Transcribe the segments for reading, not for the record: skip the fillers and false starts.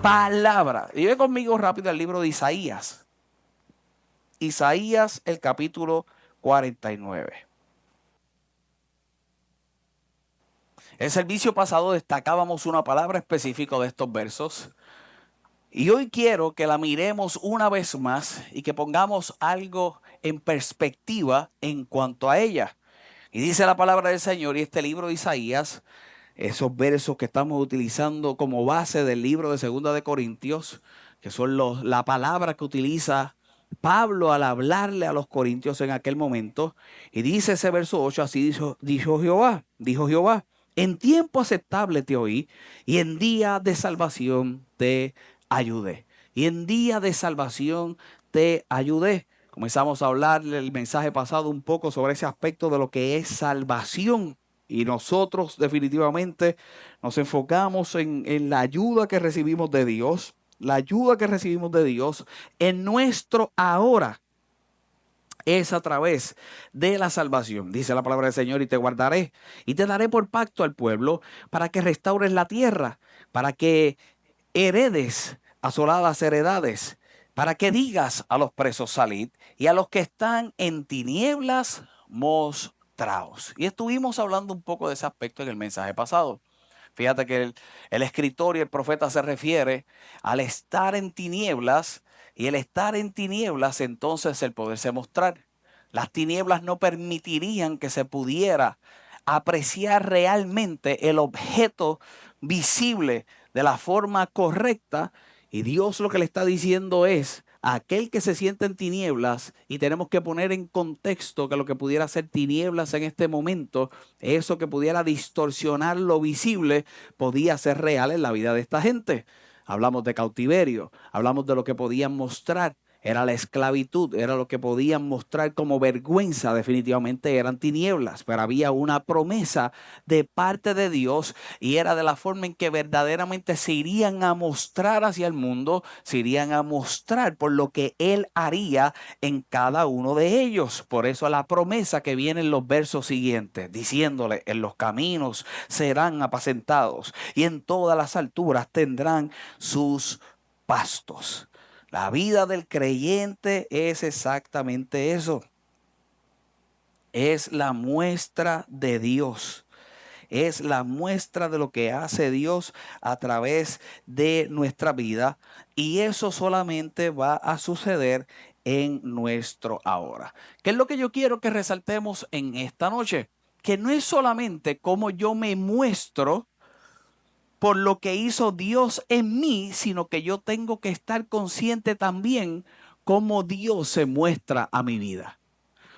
palabra. Y ve conmigo rápido al libro de Isaías. Isaías, el capítulo 49. El servicio pasado destacábamos una palabra específica de estos versos. Y hoy quiero que la miremos una vez más y que pongamos algo en perspectiva en cuanto a ella. Y dice la palabra del Señor y este libro de Isaías, esos versos que estamos utilizando como base del libro de Segunda de Corintios, que son la palabra que utiliza Pablo al hablarle a los corintios en aquel momento. Y dice ese verso 8, así dijo Jehová, en tiempo aceptable te oí y en día de salvación te ayudé. Y en día de salvación te ayudé. Comenzamos a hablar el mensaje pasado un poco sobre ese aspecto de lo que es salvación. Y nosotros definitivamente nos enfocamos en la ayuda que recibimos de Dios. La ayuda que recibimos de Dios en nuestro ahora es a través de la salvación. Dice la palabra del Señor, y te guardaré y te daré por pacto al pueblo para que restaures la tierra, para que heredes asoladas heredades, para que digas a los presos salid y a los que están en tinieblas mostraos. Y estuvimos hablando un poco de ese aspecto en el mensaje pasado. Fíjate que el escritor y el profeta se refiere al estar en tinieblas, y el estar en tinieblas entonces el poderse mostrar. Las tinieblas no permitirían que se pudiera apreciar realmente el objeto visible de la forma correcta. Y Dios lo que le está diciendo es a aquel que se siente en tinieblas, y tenemos que poner en contexto que lo que pudiera ser tinieblas en este momento, eso que pudiera distorsionar lo visible, podía ser real en la vida de esta gente. Hablamos de cautiverio, hablamos de lo que podían mostrar. Era la esclavitud, era lo que podían mostrar como vergüenza, definitivamente eran tinieblas, pero había una promesa de parte de Dios y era de la forma en que verdaderamente se irían a mostrar hacia el mundo, se irían a mostrar por lo que Él haría en cada uno de ellos. Por eso la promesa que viene en los versos siguientes, diciéndole, en los caminos serán apacentados y en todas las alturas tendrán sus pastos. La vida del creyente es exactamente eso. Es la muestra de Dios. Es la muestra de lo que hace Dios a través de nuestra vida. Y eso solamente va a suceder en nuestro ahora. ¿Qué es lo que yo quiero que resaltemos en esta noche? Que no es solamente cómo yo me muestro por lo que hizo Dios en mí, sino que yo tengo que estar consciente también cómo Dios se muestra a mi vida.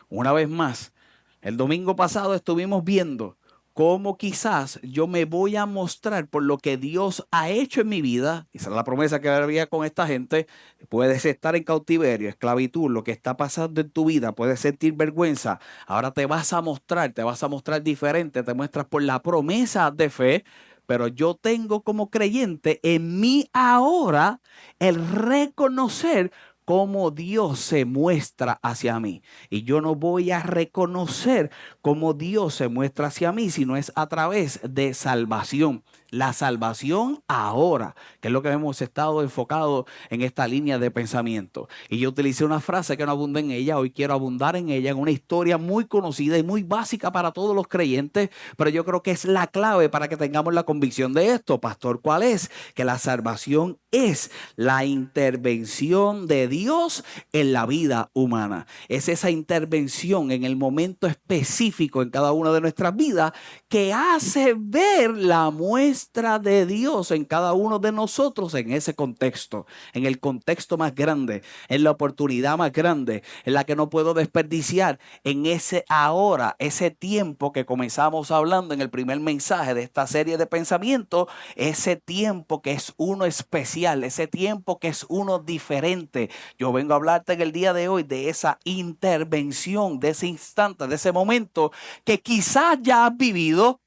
Una vez más, el domingo pasado estuvimos viendo cómo quizás yo me voy a mostrar por lo que Dios ha hecho en mi vida. Esa es la promesa que había con esta gente. Puedes estar en cautiverio, esclavitud, lo que está pasando en tu vida, puedes sentir vergüenza. Ahora te vas a mostrar diferente, te muestras por la promesa de fe. Pero yo tengo como creyente en mí ahora el reconocer cómo Dios se muestra hacia mí. Y yo no voy a reconocer cómo Dios se muestra hacia mí, sino es a través de salvación. La salvación ahora, que es lo que hemos estado enfocados en esta línea de pensamiento. Y yo utilicé una frase que no abundé en ella, hoy quiero abundar en ella, en una historia muy conocida y muy básica para todos los creyentes, pero yo creo que es la clave para que tengamos la convicción de esto. Pastor, ¿cuál es? Que la salvación es la intervención de Dios en la vida humana. Es esa intervención en el momento específico en cada una de nuestras vidas que hace ver la muestra de Dios en cada uno de nosotros en ese contexto, en el contexto más grande, en la oportunidad más grande, en la que no puedo desperdiciar, en ese ahora, ese tiempo que comenzamos hablando en el primer mensaje de esta serie de pensamientos, ese tiempo que es uno especial, ese tiempo que es uno diferente. Yo vengo a hablarte en el día de hoy de esa intervención, de ese instante, de ese momento que quizás ya has vivido,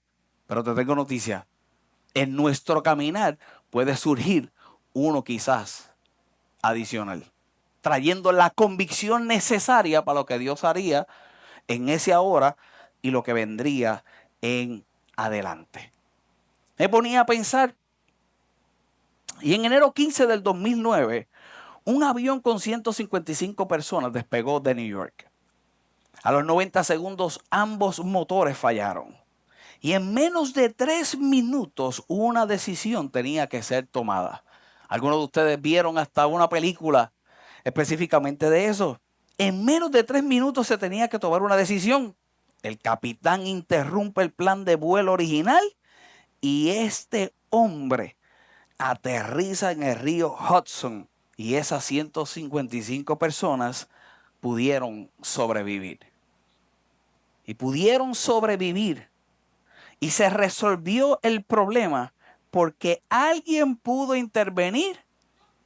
pero te tengo noticia. En nuestro caminar puede surgir uno quizás adicional, trayendo la convicción necesaria para lo que Dios haría en ese ahora y lo que vendría en adelante. Me ponía a pensar Y en enero 15 del 2009, un avión con 155 personas despegó de New York. A los 90 segundos, ambos motores fallaron. Y en menos de 3 minutos, una decisión tenía que ser tomada. Algunos de ustedes vieron hasta una película específicamente de eso. En menos de 3 minutos se tenía que tomar una decisión. El capitán interrumpe el plan de vuelo original y este hombre aterriza en el río Hudson y esas 155 personas pudieron sobrevivir. Y pudieron sobrevivir. Y se resolvió el problema porque alguien pudo intervenir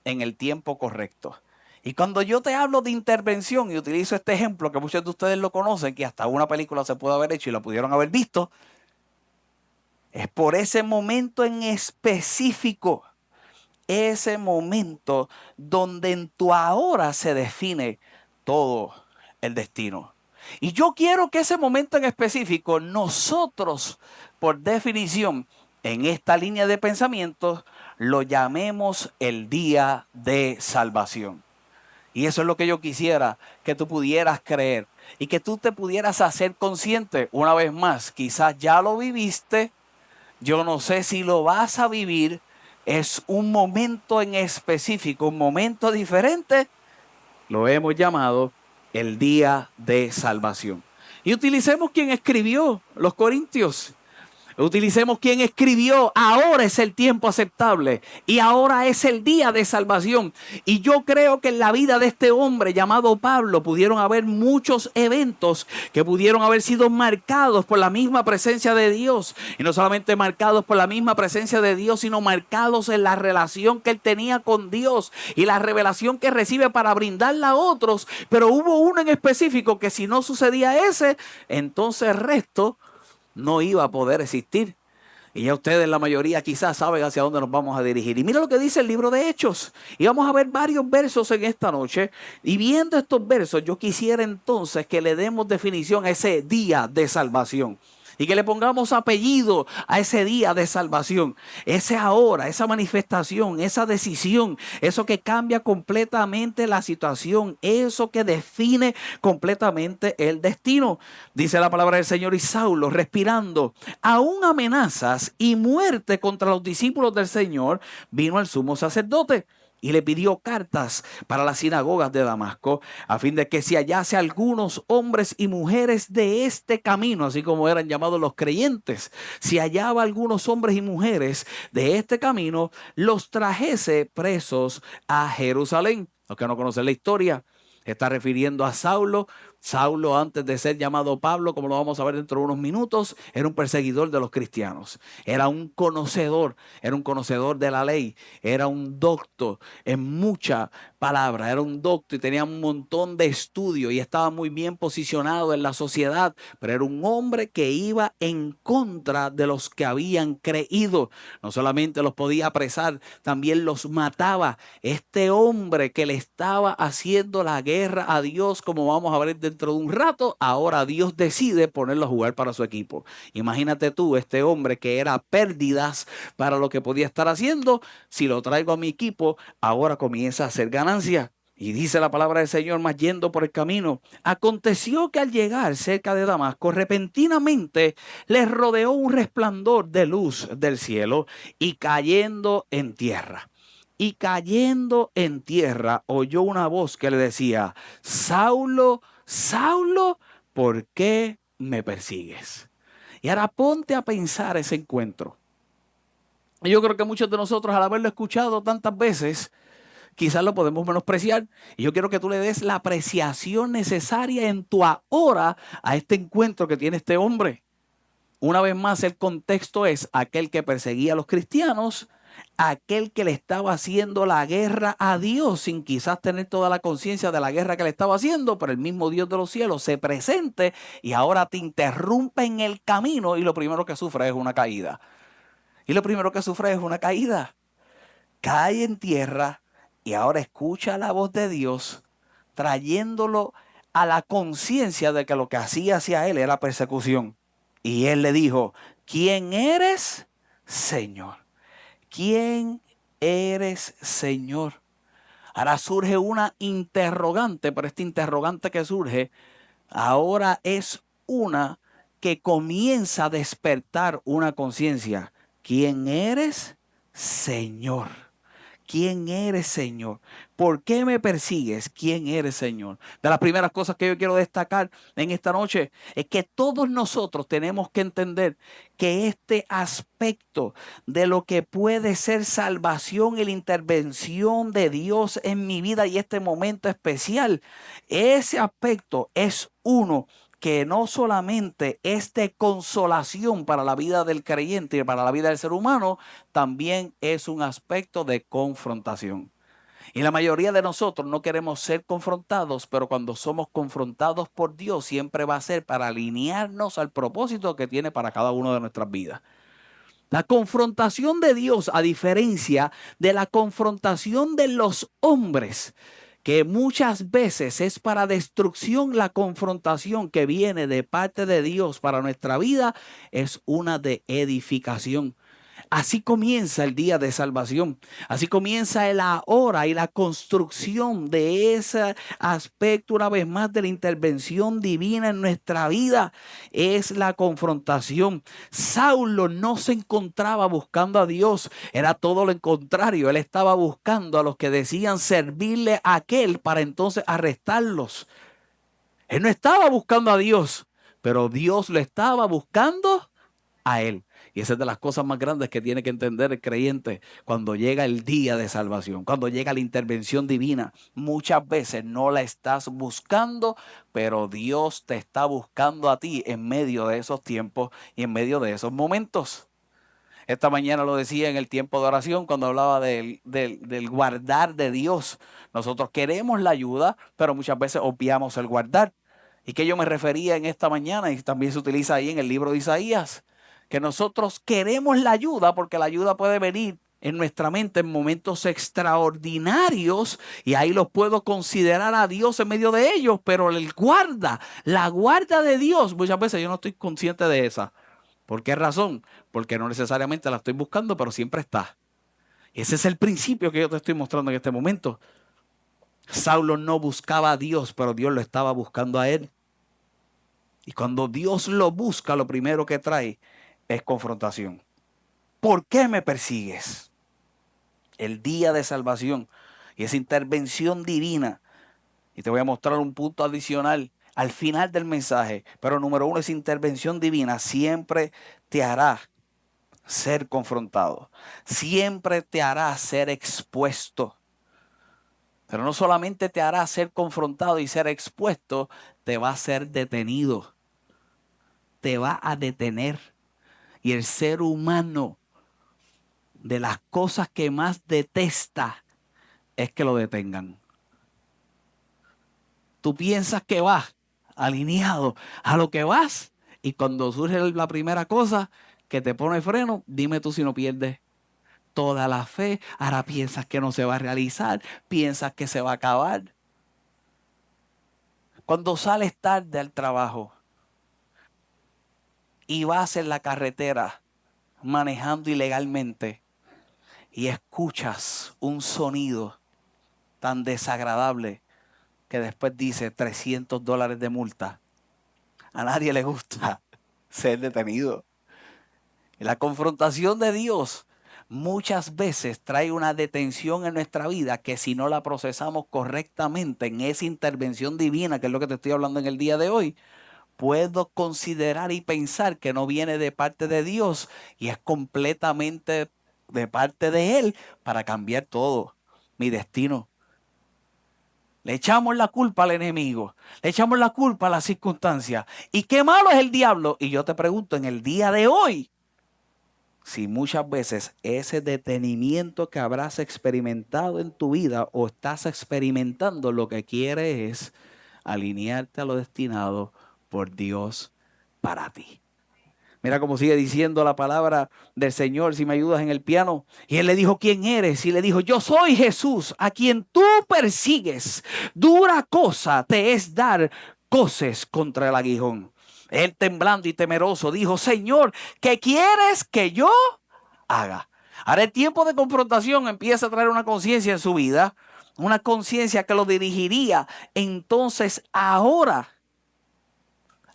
en el tiempo correcto. Y cuando yo te hablo de intervención y utilizo este ejemplo que muchos de ustedes lo conocen, que hasta una película se puede haber hecho y la pudieron haber visto, es por ese momento en específico, ese momento donde en tu ahora se define todo el destino. Y yo quiero que ese momento en específico, nosotros, por definición, en esta línea de pensamiento, lo llamemos el día de salvación. Y eso es lo que yo quisiera que tú pudieras creer y que tú te pudieras hacer consciente una vez más. Quizás ya lo viviste, yo no sé si lo vas a vivir. Es un momento en específico, un momento diferente. Lo hemos llamado el día de salvación. Y utilicemos quien escribió los Corintios. Utilicemos quien escribió, ahora es el tiempo aceptable y ahora es el día de salvación. Y yo creo que en la vida de este hombre llamado Pablo pudieron haber muchos eventos que pudieron haber sido marcados por la misma presencia de Dios. Y no solamente marcados por la misma presencia de Dios, sino marcados en la relación que él tenía con Dios y la revelación que recibe para brindarla a otros. Pero hubo uno en específico que si no sucedía ese, entonces el resto no iba a poder existir. Y ya ustedes, la mayoría, quizás saben hacia dónde nos vamos a dirigir. Y mira lo que dice el libro de Hechos. Y vamos a ver varios versos en esta noche. Y viendo estos versos, yo quisiera entonces que le demos definición a ese día de salvación. Y que le pongamos apellido a ese día de salvación. Ese ahora, esa manifestación, esa decisión. Eso que cambia completamente la situación. Eso que define completamente el destino. Dice la palabra del Señor: y Saulo, respirando aún amenazas y muerte contra los discípulos del Señor, vino al sumo sacerdote y le pidió cartas para las sinagogas de Damasco, a fin de que si hallase algunos hombres y mujeres de este camino, así como eran llamados los creyentes, si hallaba algunos hombres y mujeres de este camino, los trajese presos a Jerusalén. Los que no conocen la historia, está refiriendo a Saulo. Saulo, antes de ser llamado Pablo, como lo vamos a ver dentro de unos minutos, era un perseguidor de los cristianos. Era un conocedor de la ley, era un docto en mucha palabra, era un docto y tenía un montón de estudio y estaba muy bien posicionado en la sociedad, pero era un hombre que iba en contra de los que habían creído. No solamente los podía apresar, también los mataba. Este hombre que le estaba haciendo la guerra a Dios, como vamos a ver dentro de un rato, ahora Dios decide ponerlo a jugar para su equipo. Imagínate tú, este hombre que era pérdidas para lo que podía estar haciendo, si lo traigo a mi equipo, ahora comienza a hacer ganancia. Y dice la palabra del Señor: más yendo por el camino, aconteció que al llegar cerca de Damasco, repentinamente les rodeó un resplandor de luz del cielo y cayendo en tierra. Y cayendo en tierra, oyó una voz que le decía: Saulo, Saulo, ¿por qué me persigues? Y ahora ponte a pensar ese encuentro. Yo creo que muchos de nosotros, al haberlo escuchado tantas veces, quizás lo podemos menospreciar. Y yo quiero que tú le des la apreciación necesaria en tu ahora a este encuentro que tiene este hombre. Una vez más, el contexto es aquel que perseguía a los cristianos, aquel que le estaba haciendo la guerra a Dios sin quizás tener toda la conciencia de la guerra que le estaba haciendo, pero el mismo Dios de los cielos se presente y ahora te interrumpe en el camino y lo primero que sufre es una caída. Cae en tierra y ahora escucha la voz de Dios trayéndolo a la conciencia de que lo que hacía hacia él era persecución. Y él le dijo: ¿quién eres, Señor? ¿Quién eres Señor? Ahora surge una interrogante, pero esta interrogante que surge ahora es una que comienza a despertar una conciencia. ¿Quién eres, Señor? ¿Quién eres, Señor? ¿Por qué me persigues? ¿Quién eres, Señor? De las primeras cosas que yo quiero destacar en esta noche es que todos nosotros tenemos que entender que este aspecto de lo que puede ser salvación y la intervención de Dios en mi vida y este momento especial, ese aspecto es uno que no solamente es de consolación para la vida del creyente y para la vida del ser humano, también es un aspecto de confrontación. Y la mayoría de nosotros no queremos ser confrontados, pero cuando somos confrontados por Dios siempre va a ser para alinearnos al propósito que tiene para cada uno de nuestras vidas. La confrontación de Dios, a diferencia de la confrontación de los hombres, que muchas veces es para destrucción, la confrontación que viene de parte de Dios para nuestra vida es una de edificación. Así comienza el día de salvación. Así comienza la hora y la construcción de ese aspecto, una vez más, de la intervención divina en nuestra vida. Es la confrontación. Saulo no se encontraba buscando a Dios. Era todo lo contrario. Él estaba buscando a los que decían servirle a aquel para entonces arrestarlos. Él no estaba buscando a Dios, pero Dios lo estaba buscando a él. Y esa es de las cosas más grandes que tiene que entender el creyente cuando llega el día de salvación, cuando llega la intervención divina. Muchas veces no la estás buscando, pero Dios te está buscando a ti en medio de esos tiempos y en medio de esos momentos. Esta mañana lo decía en el tiempo de oración cuando hablaba del guardar de Dios. Nosotros queremos la ayuda, pero muchas veces obviamos el guardar. ¿Y qué yo me refería en esta mañana? Y también se utiliza ahí en el libro de Isaías. Que nosotros queremos la ayuda porque la ayuda puede venir en nuestra mente en momentos extraordinarios y ahí los puedo considerar a Dios en medio de ellos, pero la guarda de Dios, muchas veces yo no estoy consciente de esa. ¿Por qué razón? Porque no necesariamente la estoy buscando, pero siempre está. Ese es el principio que yo te estoy mostrando en este momento. Saulo no buscaba a Dios, pero Dios lo estaba buscando a él. Y cuando Dios lo busca, lo primero que trae es confrontación. ¿Por qué me persigues? El día de salvación y esa intervención divina. Y te voy a mostrar un punto adicional al final del mensaje. Pero número uno, esa intervención divina siempre te hará ser confrontado. Siempre te hará ser expuesto. Pero no solamente te hará ser confrontado y ser expuesto, te va a ser detenido. Te va a detener. Y el ser humano, de las cosas que más detesta, es que lo detengan. Tú piensas que vas alineado a lo que vas y cuando surge la primera cosa que te pone freno, dime tú si no pierdes toda la fe. Ahora piensas que no se va a realizar, piensas que se va a acabar. Cuando sales tarde al trabajo y vas en la carretera manejando ilegalmente y escuchas un sonido tan desagradable que después dice $300 de multa. A nadie le gusta ser detenido. Y la confrontación de Dios muchas veces trae una detención en nuestra vida que si no la procesamos correctamente en esa intervención divina, que es lo que te estoy hablando en el día de hoy, puedo considerar y pensar que no viene de parte de Dios y es completamente de parte de Él para cambiar todo, mi destino. Le echamos la culpa al enemigo, le echamos la culpa a las circunstancias. ¿Y qué malo es el diablo? Y yo te pregunto en el día de hoy, si muchas veces ese detenimiento que habrás experimentado en tu vida o estás experimentando lo que quiere es alinearte a lo destinado por Dios para ti. Mira cómo sigue diciendo la palabra del Señor, si me ayudas en el piano. Y él le dijo, ¿quién eres? Y le dijo, yo soy Jesús, a quien tú persigues. Dura cosa te es dar coces contra el aguijón. Él temblando y temeroso dijo, Señor, ¿qué quieres que yo haga? Ahora el tiempo de confrontación empieza a traer una conciencia en su vida, una conciencia que lo dirigiría entonces ahora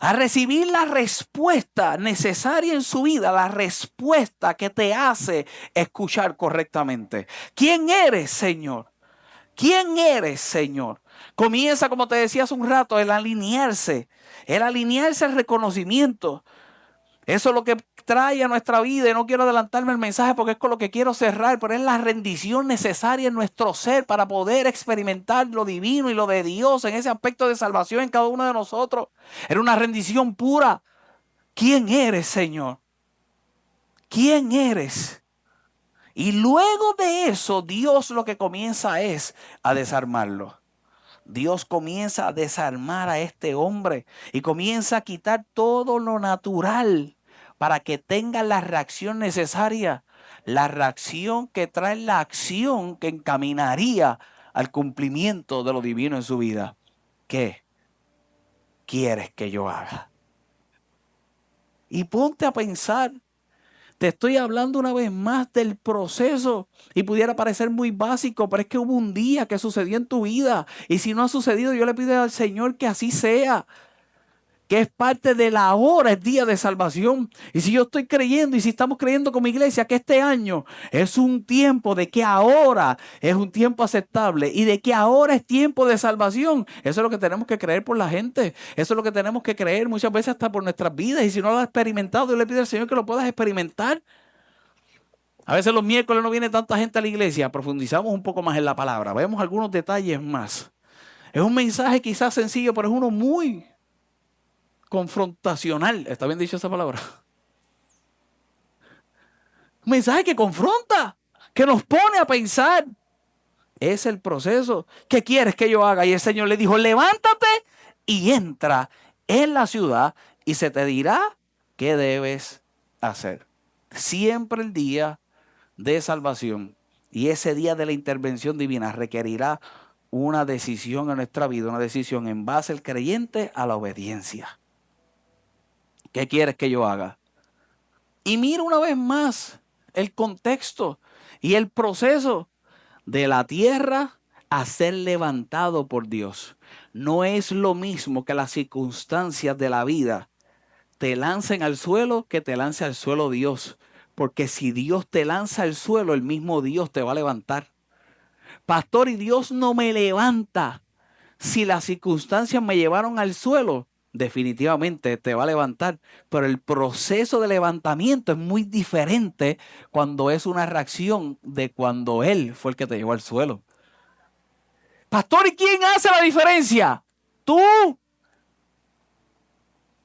a recibir la respuesta necesaria en su vida, la respuesta que te hace escuchar correctamente. ¿Quién eres, Señor? ¿Quién eres, Señor? Comienza, como te decía hace un rato, el alinearse al reconocimiento. Eso es lo que trae a nuestra vida, y no quiero adelantarme el mensaje porque es con lo que quiero cerrar, pero es la rendición necesaria en nuestro ser para poder experimentar lo divino y lo de Dios en ese aspecto de salvación en cada uno de nosotros. Era una rendición pura. ¿Quién eres, Señor? ¿Quién eres? Y luego de eso, Dios lo que comienza es a desarmarlo. Dios comienza a desarmar a este hombre y comienza a quitar todo lo natural para que tenga la reacción necesaria, la reacción que trae la acción que encaminaría al cumplimiento de lo divino en su vida. ¿Qué quieres que yo haga? Y ponte a pensar. Te estoy hablando una vez más del proceso y pudiera parecer muy básico, pero es que hubo un día que sucedió en tu vida y si no ha sucedido, yo le pido al Señor que así sea, que es parte de la hora, es día de salvación. Y si yo estoy creyendo y si estamos creyendo como iglesia que este año es un tiempo de que ahora es un tiempo aceptable y de que ahora es tiempo de salvación, eso es lo que tenemos que creer por la gente. Eso es lo que tenemos que creer muchas veces hasta por nuestras vidas. Y si no lo has experimentado, yo le pido al Señor que lo puedas experimentar. A veces los miércoles no viene tanta gente a la iglesia, profundizamos un poco más en la palabra, vemos algunos detalles más. Es un mensaje quizás sencillo, pero es uno muy confrontacional. ¿Está bien dicho esa palabra? Un mensaje que confronta, que nos pone a pensar. Es el proceso. ¿Qué quieres que yo haga? Y el Señor le dijo, levántate y entra en la ciudad y se te dirá qué debes hacer. Siempre el día de salvación y ese día de la intervención divina requerirá una decisión en nuestra vida, una decisión en base al creyente a la obediencia. ¿Qué quieres que yo haga? Y mira una vez más el contexto y el proceso de la tierra a ser levantado por Dios. No es lo mismo que las circunstancias de la vida te lancen al suelo que te lance al suelo Dios. Porque si Dios te lanza al suelo, el mismo Dios te va a levantar. Pastor, y Dios no me levanta. Si las circunstancias me llevaron al suelo, definitivamente te va a levantar. Pero el proceso de levantamiento es muy diferente cuando es una reacción de cuando Él fue el que te llevó al suelo. Pastor, ¿y quién hace la diferencia? Tú.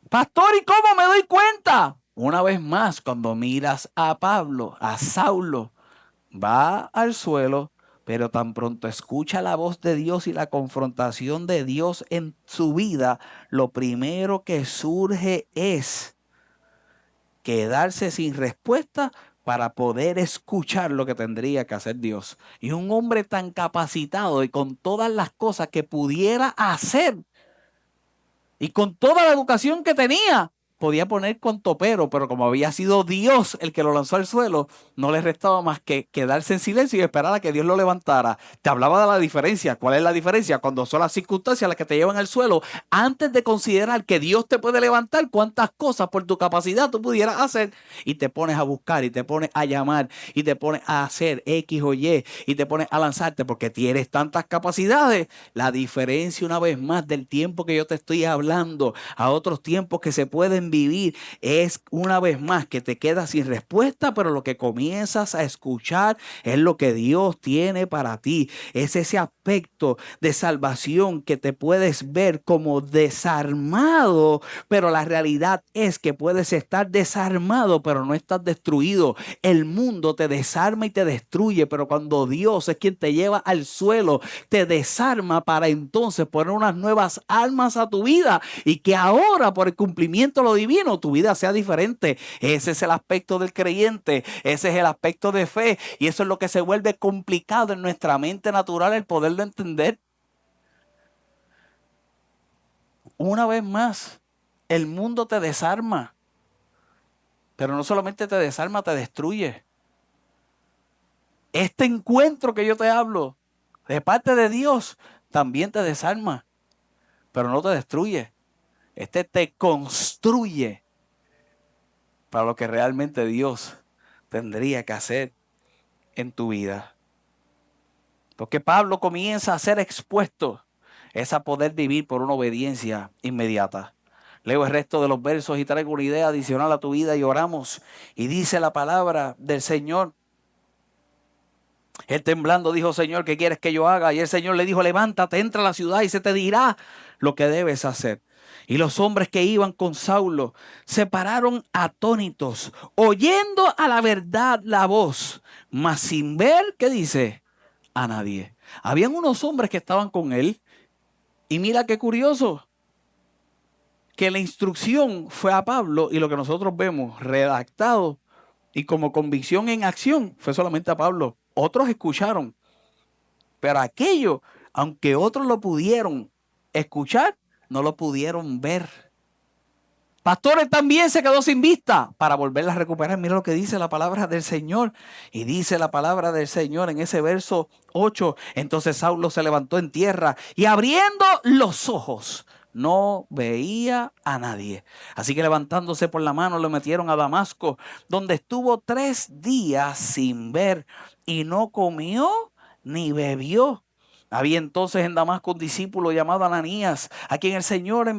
Pastor, ¿y cómo me doy cuenta? Una vez más, cuando miras a Pablo, a Saulo, va al suelo, pero tan pronto escucha la voz de Dios y la confrontación de Dios en su vida, lo primero que surge es quedarse sin respuesta para poder escuchar lo que tendría que hacer Dios. Y un hombre tan capacitado y con todas las cosas que pudiera hacer y con toda la educación que tenía, podía poner cuanto pero como había sido Dios el que lo lanzó al suelo, no le restaba más que quedarse en silencio y esperar a que Dios lo levantara. Te hablaba de la diferencia. ¿Cuál es la diferencia? Cuando son las circunstancias las que te llevan al suelo, antes de considerar que Dios te puede levantar, cuántas cosas por tu capacidad tú pudieras hacer, y te pones a buscar y te pones a llamar y te pones a hacer X o Y y te pones a lanzarte porque tienes tantas capacidades. La diferencia una vez más del tiempo que yo te estoy hablando a otros tiempos que se pueden vivir es una vez más que te quedas sin respuesta, pero lo que comienzas a escuchar es lo que Dios tiene para ti. Es ese aspecto de salvación que te puedes ver como desarmado, pero la realidad es que puedes estar desarmado, pero no estás destruido. El mundo te desarma y te destruye, pero cuando Dios es quien te lleva al suelo, te desarma para entonces poner unas nuevas armas a tu vida y que ahora por el cumplimiento de lo divino tu vida sea diferente. Ese es el aspecto del creyente, ese es el aspecto de fe y eso es lo que se vuelve complicado en nuestra mente natural el poderlo entender. Una vez más, el mundo te desarma, pero no solamente te desarma, te destruye. Este encuentro que yo te hablo de parte de Dios también te desarma, pero no te destruye. Este te construye para lo que realmente Dios tendría que hacer en tu vida. Porque Pablo comienza a ser expuesto es a poder vivir por una obediencia inmediata. Leo el resto de los versos y traigo una idea adicional a tu vida y oramos. Y dice la palabra del Señor. Él temblando dijo, Señor, ¿qué quieres que yo haga? Y el Señor le dijo, levántate, entra a la ciudad y se te dirá lo que debes hacer. Y los hombres que iban con Saulo se pararon atónitos, oyendo a la verdad la voz, mas sin ver, ¿qué dice? A nadie. Habían unos hombres que estaban con él. Y mira qué curioso, que la instrucción fue a Pablo y lo que nosotros vemos redactado y como convicción en acción fue solamente a Pablo. Otros escucharon, pero aquello, aunque otros lo pudieron escuchar, no lo pudieron ver. Pastores también se quedó sin vista para volverla a recuperar. Mira lo que dice la palabra del Señor. Y dice la palabra del Señor en ese verso 8. Entonces Saulo se levantó en tierra y abriendo los ojos no veía a nadie. Así que levantándose por la mano lo metieron a Damasco, donde estuvo 3 días sin ver y no comió ni bebió. Había entonces en Damasco un discípulo llamado Ananías, a quien el Señor le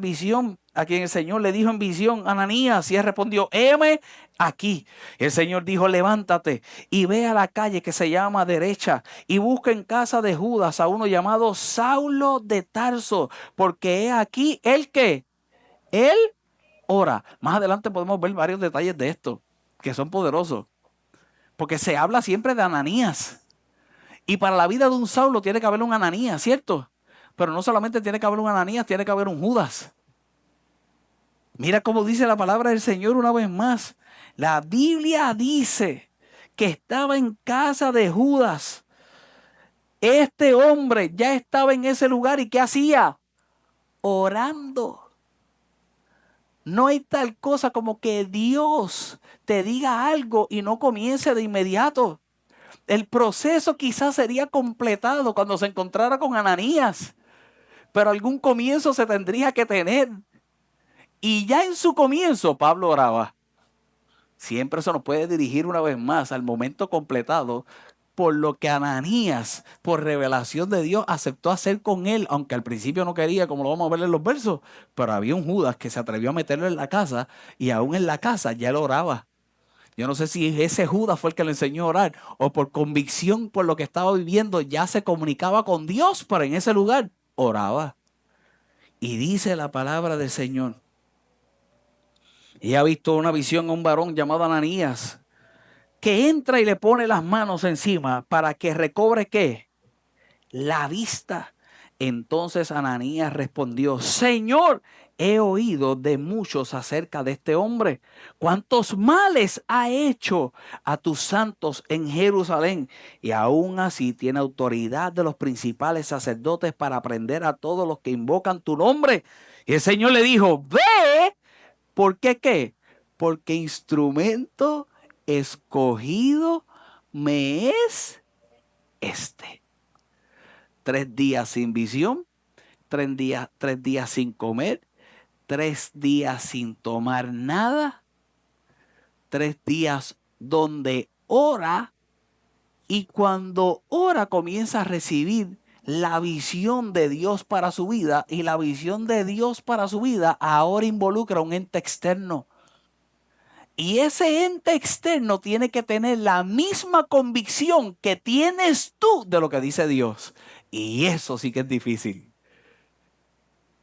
dijo en visión, Ananías, y él respondió, heme aquí. El Señor dijo, levántate y ve a la calle que se llama Derecha y busca en casa de Judas a uno llamado Saulo de Tarso, porque he aquí el que él ora. Más adelante podemos ver varios detalles de esto que son poderosos, porque se habla siempre de Ananías. Y para la vida de un Saulo tiene que haber un Ananías, ¿cierto? Pero no solamente tiene que haber un Ananías, tiene que haber un Judas. Mira cómo dice la palabra del Señor una vez más. La Biblia dice que estaba en casa de Judas. Este hombre ya estaba en ese lugar y ¿qué hacía? Orando. No hay tal cosa como que Dios te diga algo y no comience de inmediato. El proceso quizás sería completado cuando se encontrara con Ananías, pero algún comienzo se tendría que tener. Y ya en su comienzo Pablo oraba. Siempre se nos puede dirigir una vez más al momento completado, por lo que Ananías, por revelación de Dios, aceptó hacer con él, aunque al principio no quería, como lo vamos a ver en los versos, pero había un Judas que se atrevió a meterlo en la casa y aún en la casa ya él oraba. Yo no sé si ese Judas fue el que le enseñó a orar o por convicción por lo que estaba viviendo ya se comunicaba con Dios, pero en ese lugar oraba. Y dice la palabra del Señor. Y ha visto una visión a un varón llamado Ananías que entra y le pone las manos encima para que recobre ¿qué? La vista. Entonces Ananías respondió, Señor, he oído de muchos acerca de este hombre, cuántos males ha hecho a tus santos en Jerusalén, y aún así tiene autoridad de los principales sacerdotes para prender a todos los que invocan tu nombre. Y el Señor le dijo, ve, ¿por qué qué? Porque instrumento escogido me es este. 3 días sin visión, 3 días sin comer, 3 días sin tomar nada, 3 días donde ora, y cuando ora comienza a recibir la visión de Dios para su vida, y la visión de Dios para su vida ahora involucra un ente externo. Y ese ente externo tiene que tener la misma convicción que tienes tú de lo que dice Dios. Y eso sí que es difícil.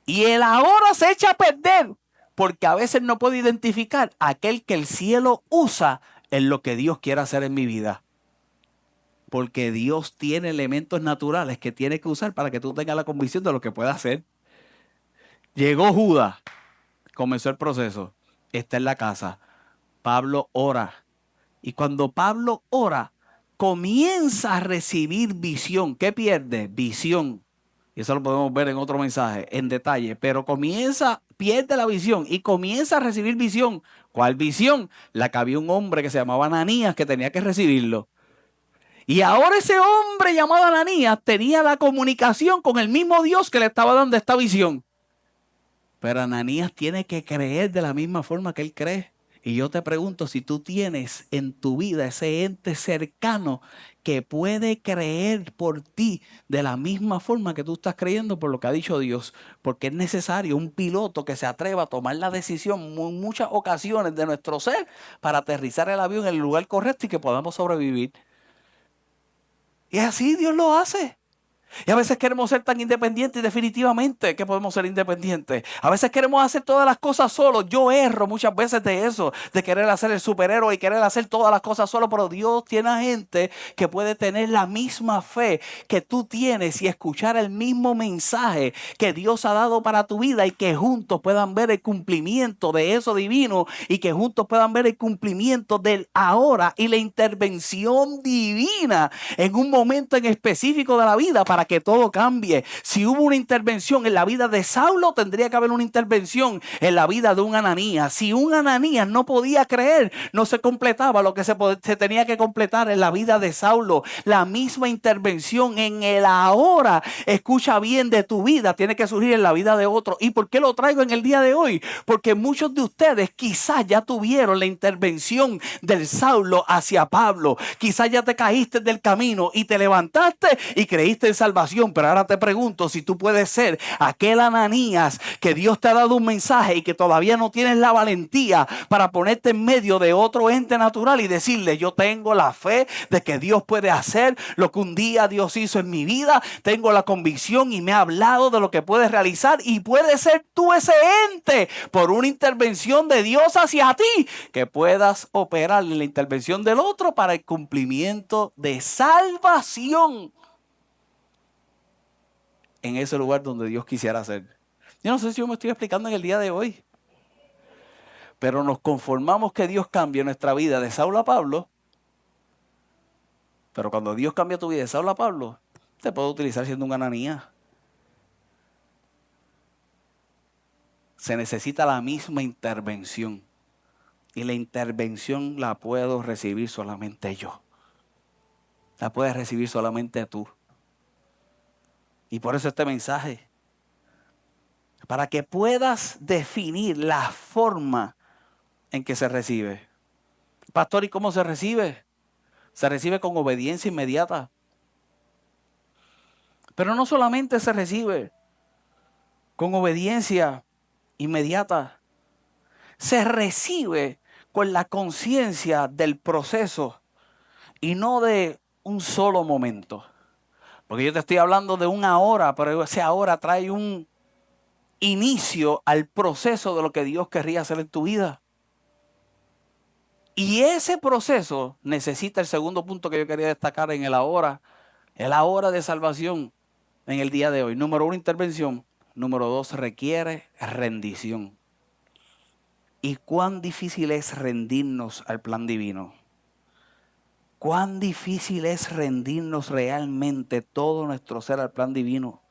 Y el ahora se echa a perder porque a veces no puedo identificar aquel que el cielo usa en lo que Dios quiere hacer en mi vida. Porque Dios tiene elementos naturales que tiene que usar para que tú tengas la convicción de lo que puede hacer. Llegó Judas, comenzó el proceso, está en la casa. Pablo ora. Y cuando Pablo ora, comienza a recibir visión. ¿Qué pierde? Visión. Y eso lo podemos ver en otro mensaje, en detalle. Pero pierde la visión y comienza a recibir visión. ¿Cuál visión? La que había un hombre que se llamaba Ananías que tenía que recibirlo. Y ahora ese hombre llamado Ananías tenía la comunicación con el mismo Dios que le estaba dando esta visión. Pero Ananías tiene que creer de la misma forma que él cree. Y yo te pregunto si tú tienes en tu vida ese ente cercano que puede creer por ti de la misma forma que tú estás creyendo por lo que ha dicho Dios. Porque es necesario un piloto que se atreva a tomar la decisión en muchas ocasiones de nuestro ser para aterrizar el avión en el lugar correcto y que podamos sobrevivir. Y así Dios lo hace. Y a veces queremos ser tan independientes y definitivamente que podemos ser independientes. A veces queremos hacer todas las cosas solos. Yo erro muchas veces de eso, de querer hacer el superhéroe y querer hacer todas las cosas solo. Pero Dios tiene a gente que puede tener la misma fe que tú tienes y escuchar el mismo mensaje que Dios ha dado para tu vida y que juntos puedan ver el cumplimiento de eso divino y que juntos puedan ver el cumplimiento del ahora y la intervención divina en un momento en específico de la vida para que todo cambie. Si hubo una intervención en la vida de Saulo, tendría que haber una intervención en la vida de un Ananías. Si un Ananías no podía creer, no se completaba lo que se tenía que completar en la vida de Saulo. La misma intervención en el ahora, escucha bien, de tu vida, tiene que surgir en la vida de otro. ¿Y por qué lo traigo en el día de hoy? Porque muchos de ustedes quizás ya tuvieron la intervención del Saulo hacia Pablo. Quizás ya te caíste del camino y te levantaste y creíste en salvación. Pero ahora te pregunto si tú puedes ser aquel Ananías que Dios te ha dado un mensaje y que todavía no tienes la valentía para ponerte en medio de otro ente natural y decirle: yo tengo la fe de que Dios puede hacer lo que un día Dios hizo en mi vida. Tengo la convicción y me ha hablado de lo que puedes realizar, y puedes ser tú ese ente por una intervención de Dios hacia ti, que puedas operar en la intervención del otro para el cumplimiento de salvación en ese lugar donde Dios quisiera hacer. Yo no sé si yo me estoy explicando en el día de hoy, pero nos conformamos que Dios cambie nuestra vida de Saulo a Pablo. Pero cuando Dios cambia tu vida de Saulo a Pablo, te puede utilizar siendo un Ananías. Se necesita la misma intervención, y la intervención la puedo recibir solamente yo. La puedes recibir solamente tú. Y por eso este mensaje, para que puedas definir la forma en que se recibe. Pastor, ¿y cómo se recibe? Se recibe con obediencia inmediata. Pero no solamente se recibe con obediencia inmediata, se recibe con la conciencia del proceso y no de un solo momento. Porque yo te estoy hablando de una hora, pero ese ahora trae un inicio al proceso de lo que Dios querría hacer en tu vida. Y ese proceso necesita el segundo punto que yo quería destacar en el ahora de salvación en el día de hoy. Número 1, intervención. Número 2, requiere rendición. ¿Y cuán difícil es rendirnos al plan divino? ¿Cuán difícil es rendirnos realmente todo nuestro ser al plan divino?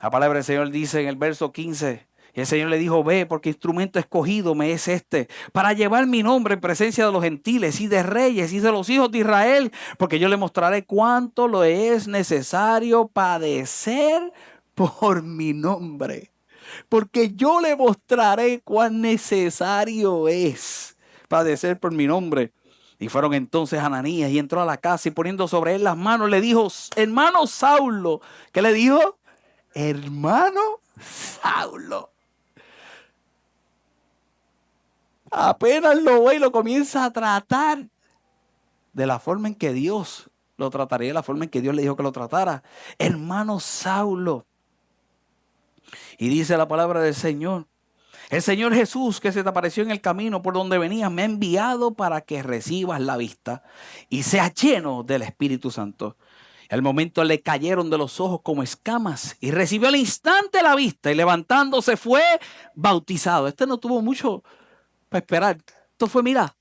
La palabra del Señor dice en el verso 15, y el Señor le dijo: ve, porque instrumento escogido me es este, para llevar mi nombre en presencia de los gentiles y de reyes y de los hijos de Israel, porque yo le mostraré cuánto lo es necesario padecer por mi nombre. Porque yo le mostraré cuán necesario es padecer por mi nombre. Y fueron entonces Ananías y entró a la casa, y poniendo sobre él las manos le dijo: hermano Saulo. ¿Qué le dijo? Hermano Saulo. Apenas lo ve y lo comienza a tratar de la forma en que Dios lo trataría, de la forma en que Dios le dijo que lo tratara. Hermano Saulo. Y dice la palabra del Señor: el Señor Jesús, que se te apareció en el camino por donde venías, me ha enviado para que recibas la vista y seas lleno del Espíritu Santo. Al momento le cayeron de los ojos como escamas y recibió al instante la vista, y levantándose fue bautizado. Este no tuvo mucho para esperar. Esto fue: mira,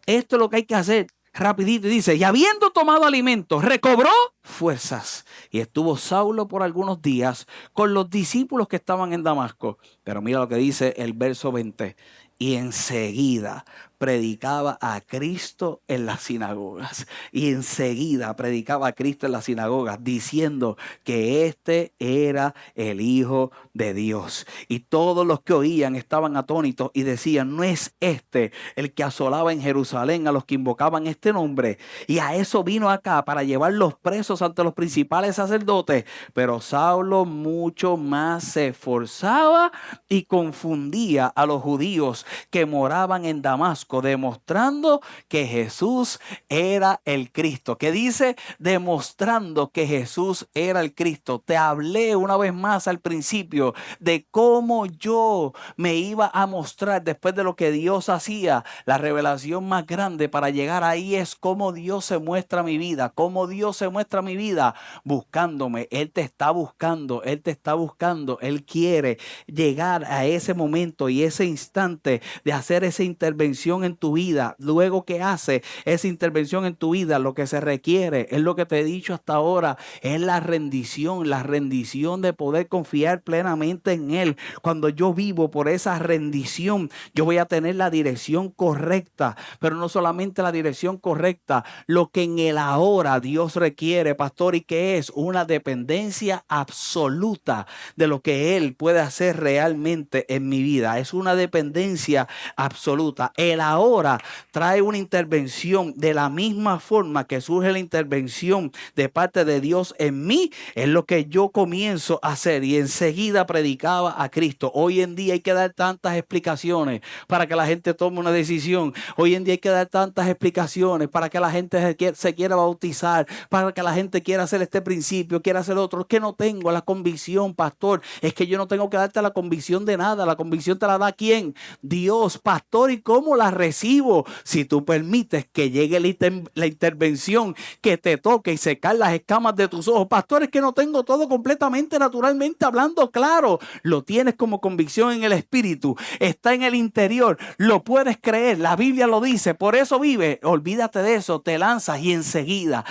esto es lo que hay que hacer rapidito. Y dice: y habiendo tomado alimentos, recobró fuerzas. Y estuvo Saulo por algunos días con los discípulos que estaban en Damasco. Pero mira lo que dice el verso 20. Y enseguida predicaba a Cristo en las sinagogas. Y enseguida predicaba a Cristo en las sinagogas diciendo que este era el Hijo de Dios. Y todos los que oían estaban atónitos y decían, ¿no es este el que asolaba en Jerusalén a los que invocaban este nombre? Y a eso vino acá, para llevar los presos ante los principales sacerdotes. Pero Saulo mucho más se esforzaba y confundía a los judíos que moraban en Damasco, demostrando que Jesús era el Cristo. ¿Qué dice? Demostrando que Jesús era el Cristo. Te hablé una vez más al principio de cómo yo me iba a mostrar después de lo que Dios hacía. La revelación más grande para llegar ahí es cómo Dios se muestra a mi vida, cómo Dios se muestra a mi vida buscándome. Él te está buscando, Él te está buscando. Él quiere llegar a ese momento y ese instante de hacer esa intervención en tu vida. Luego que hace esa intervención en tu vida, lo que se requiere es lo que te he dicho hasta ahora, es la rendición de poder confiar plenamente en Él. Cuando yo vivo por esa rendición, yo voy a tener la dirección correcta, pero no solamente la dirección correcta, lo que en el ahora Dios requiere, pastor, y que es una dependencia absoluta de lo que Él puede hacer realmente en mi vida. Es una dependencia absoluta. El ahora trae una intervención de la misma forma que surge la intervención de parte de Dios en mí. Es lo que yo comienzo a hacer y enseguida predicaba a Cristo. Hoy en día hay que dar tantas explicaciones para que la gente tome una decisión. Hoy en día hay que dar tantas explicaciones para que la gente se quiera bautizar, para que la gente quiera hacer este principio, quiera hacer otro. Es que no tengo la convicción, pastor. Es que yo no tengo que darte la convicción de nada. La convicción te la da ¿quién? Dios, pastor. ¿Y cómo la recibo? Si tú permites que llegue la intervención, que te toque y secar las escamas de tus ojos. Pastor, es que no tengo todo completamente naturalmente hablando claro. Lo tienes como convicción en el espíritu. Está en el interior. Lo puedes creer. La Biblia lo dice. Por eso vive. Olvídate de eso. Te lanzas y enseguida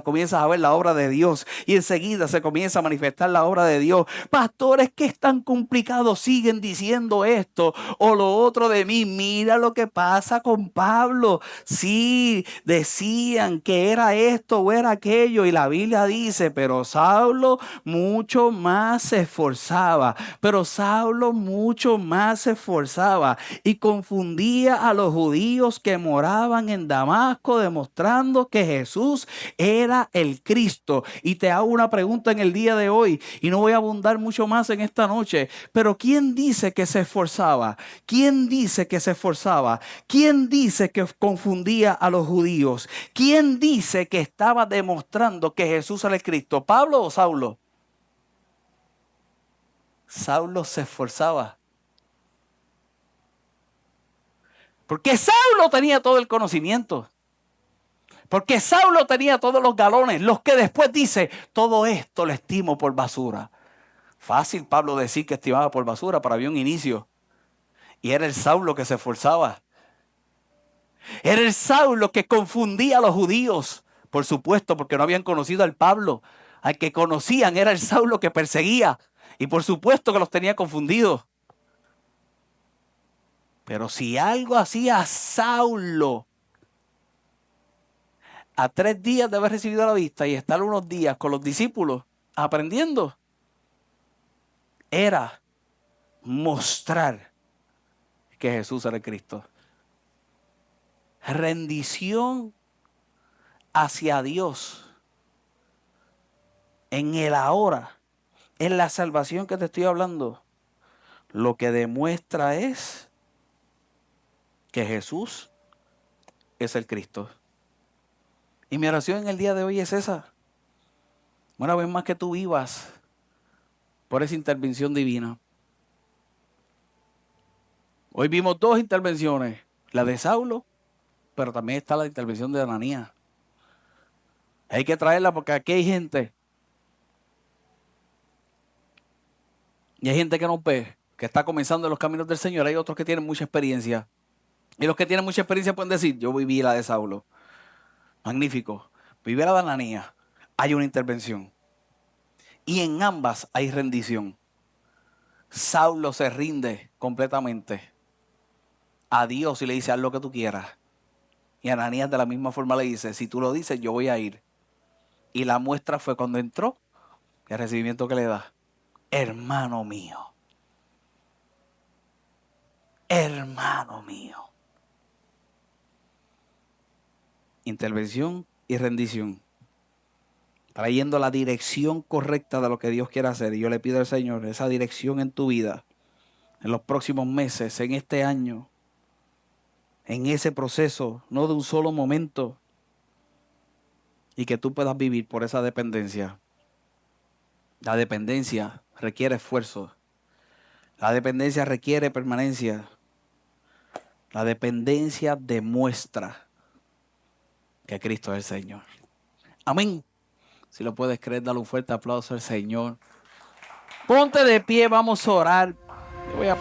comienzas a ver la obra de Dios. Y enseguida se comienza a manifestar la obra de Dios. Pastores, que es tan complicado, siguen diciendo esto o lo otro de mí. Mira lo que pasa con Pablo. Sí, decían que era esto o era aquello, y la Biblia dice, pero Saulo mucho más se esforzaba, y confundía a los judíos que moraban en Damasco, demostrando que Jesús era el Cristo. Y te hago una pregunta en el día de hoy, y no voy a abundar mucho más en esta noche, pero ¿quién dice que se esforzaba? ¿Quién dice que se esforzaba? ¿Quién dice que confundía a los judíos? ¿Quién dice que estaba demostrando que Jesús era el Cristo? ¿Pablo o Saulo? Saulo se esforzaba. Porque Saulo tenía todo el conocimiento. Porque Saulo tenía todos los galones, los que después dice, todo esto lo estimo por basura. Fácil Pablo decir que estimaba por basura, pero había un inicio. Y era el Saulo que se esforzaba. Era el Saulo que confundía a los judíos. Por supuesto, porque no habían conocido al Pablo. Al que conocían era el Saulo que perseguía. Y por supuesto que los tenía confundidos. Pero si algo hacía Saulo, a 3 días de haber recibido la vista y estar unos días con los discípulos aprendiendo, era mostrar que Jesús era el Cristo. Rendición hacia Dios en el ahora, en la salvación que te estoy hablando, lo que demuestra es que Jesús es el Cristo. Y mi oración en el día de hoy es esa. Una vez más, que tú vivas por esa intervención divina. Hoy vimos 2 intervenciones, la de Saulo, pero también está la intervención de Ananías. Hay que traerla porque aquí hay gente. Y hay gente que no ve, que está comenzando en los caminos del Señor. Hay otros que tienen mucha experiencia. Y los que tienen mucha experiencia pueden decir, yo viví la de Saulo. Magnífico. Viví la de Ananías. Hay una intervención. Y en ambas hay rendición. Saulo se rinde completamente. a Dios y le dice, haz lo que tú quieras. Y Ananías de la misma forma le dice, si tú lo dices, yo voy a ir. Y la muestra fue cuando entró, el recibimiento que le da. Hermano mío. Hermano mío. Intervención y rendición. Trayendo la dirección correcta de lo que Dios quiere hacer. Y yo le pido al Señor esa dirección en tu vida, en los próximos meses, en este año, en ese proceso, no de un solo momento, y que tú puedas vivir por esa dependencia. La dependencia requiere esfuerzo. La dependencia requiere permanencia. La dependencia demuestra que Cristo es el Señor. Amén. Si lo puedes creer, dale un fuerte aplauso al Señor. Ponte de pie, vamos a orar. Yo voy a